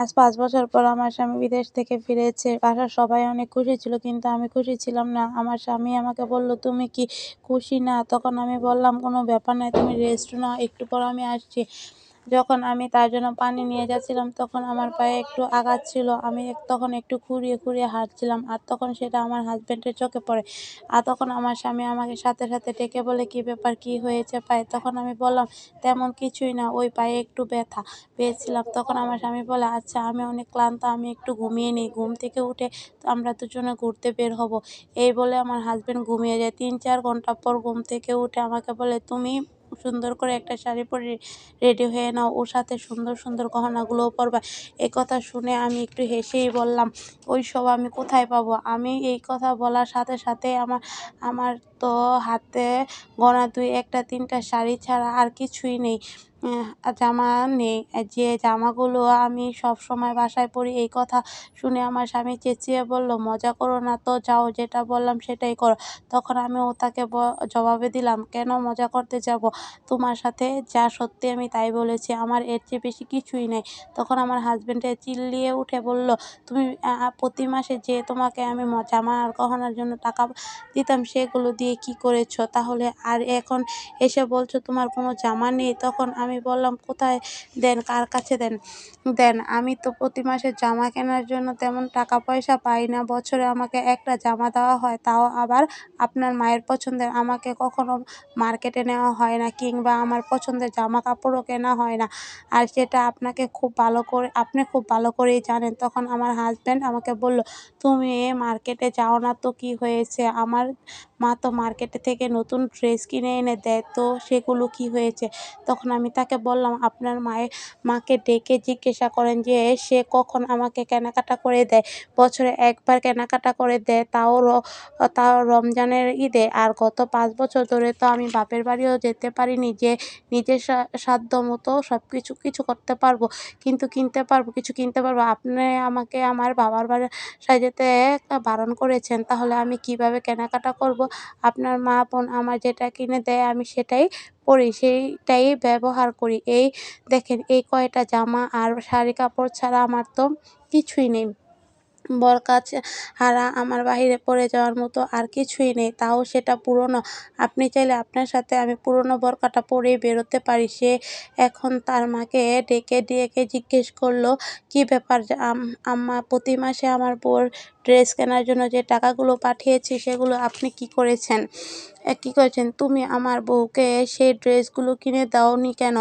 আজ ৫ বছর পর আমার স্বামী বিদেশ থেকে ফিরেছে। বাসার সবাই অনেক খুশি ছিল, কিন্তু আমি খুশি ছিলাম না। আমার স্বামী আমাকে বলল, "তুমি কি খুশি না?" তখন আমি বললাম, "কোনো ব্যাপার নয়, তুমি রেস্ট নাও, একটু পর আমি আসছি।" যখন আমি তার জন্য পানি নিয়ে যাচ্ছিলাম, তখন আমার পায়ে একটু আঘাত ছিল। আমি তখন একটু খুঁড়িয়ে, খুঁড়িয়ে হাঁটছিলাম। আর তখন সেটা আমার হাসব্যান্ডের চোখে পড়ে। আর তখন আমার স্বামী আমাকে সাথে, সাথে ডেকে বলে, "কি ব্যাপার? কি হয়েছে পায়ে?" তখন আমি বললাম, "তেমন কিছুই না, ওই পায়ে একটু ব্যথা পেয়েছিলাম।" তখন আমার স্বামী বলে, "আচ্ছা, আমি অনেক ক্লান্ত, আমি একটু ঘুমিয়ে নিই। ঘুম থেকে উঠে আমরা দুজনে ঘুরতে বের হব।" এই বলে আমার হাসব্যান্ড ঘুমিয়ে যায়। ৩-৪ ঘন্টা পর ঘুম থেকে উঠে আমাকে বলে, "তুমি সুন্দর করে একটা শাড়ি পরে রেডি হয়ে নাও। ওর সাথে সুন্দর, সুন্দর গহনাগুলোও পরবা।" এই কথা শুনে আমি একটু হেসেই বললাম, "ওইসব আমি কোথায় পাবো?" আমি এই কথা বলার সাথে, সাথে আমার তো হাতে গোনা ২-১টা ৩টা শাড়ি ছাড়া আর কিছুই নেই। জামা নেই। যে জামাগুলো আমি সবসময় বাসায় পরি, এই কথা শুনে আমার স্বামী চেঁচিয়ে বলল, "মজা করো না তো, যাও, যেটা বললাম সেটাই করো।" তখন আমিও তাকে জবাবে দিলাম, "কেন মজা করতে যাব? তোমার সাথে যা সত্যি আমি তাই বলেছি। আমার এর চেয়ে বেশি কিছুই নাই।" তখন আমার হাসব্যান্ড চিল্লিয়ে উঠে বলল, "তুমি প্রতি মাসে যে তোমাকে আমি জামা আর গহনার জন্য টাকা দিতাম, সেগুলো দিয়ে কি করেছ তাহলে? আর এখন এসে বলছো তোমার কোনো জামা নেই?" তখন আমি বললাম, "কোথায় দেন? কার কাছে দেন? দেন। আমি তো প্রতি মাসে জামা কেনার জন্য তেমন টাকা পয়সা পাই না। বছরে আমাকে একটা জামা দেওয়া হয়, তাও আবার আপনার মায়ের পছন্দের। আমাকে কখনো মার্কেটে নেওয়া হয় না, কিংবা আমার পছন্দের জামা কাপড়ও কেনা হয় না। আর সেটা আপনি খুব ভালো করেই জানেন।" তখন আমার হাসব্যান্ড আমাকে বলল, "তুমি মার্কেটে যাও না তো কি হয়েছে? আমার মা তো মার্কেটে থেকে নতুন ড্রেস কিনে এনে দেয়, তো সেগুলো কি হয়েছে?" তখন আমি তাকে বললাম, "আপনার মাকে ডেকে জিজ্ঞাসা করেন যে সে কখন আমাকে কেনাকাটা করে দেয়। বছরে একবার কেনাকাটা করে দেয়, তাও রমজানের ঈদে। আর গত ৫ বছর ধরে তো আমি বাপের বাড়িও যেতে পারিনি যে নিজের সাধ্যমতো কিছু করতে পারবো, কিছু কিনতে পারবো। আপনি আমাকে আমার বাবার বাসায় যেতে বারণ করেছেন। তাহলে আমি কিভাবে কেনাকাটা করব? আপনার মা-বোন আমার যেটা কিনে দেয় আমি সেটাই পড়ি, সেইটাই ব্যবহার করি। এই দেখেন, এই কয়টা জামা আর শাড়ি কাপড় ছাড়া আমার তো কিছুই নেই। বরকা ছাড়া আমার বাহিরে পড়ে যাওয়ার মতো আর কিছুই নেই, তাও সেটা পুরনো। আপনি চাইলে আপনার সাথে আমি পুরনো বরকাটা পরেই বেরোতে পারি।" সে এখন তার মাকে ডেকে ডেকে জিজ্ঞেস করল, "কি ব্যাপার আম্মা, প্রতি মাসে আমার বউর ড্রেস কেনার জন্য যে টাকাগুলো পাঠিয়েছি সেগুলো আপনি কি করেছেন? তুমি আমার বউকে সেই ড্রেসগুলো কিনে দাওনি কেন?"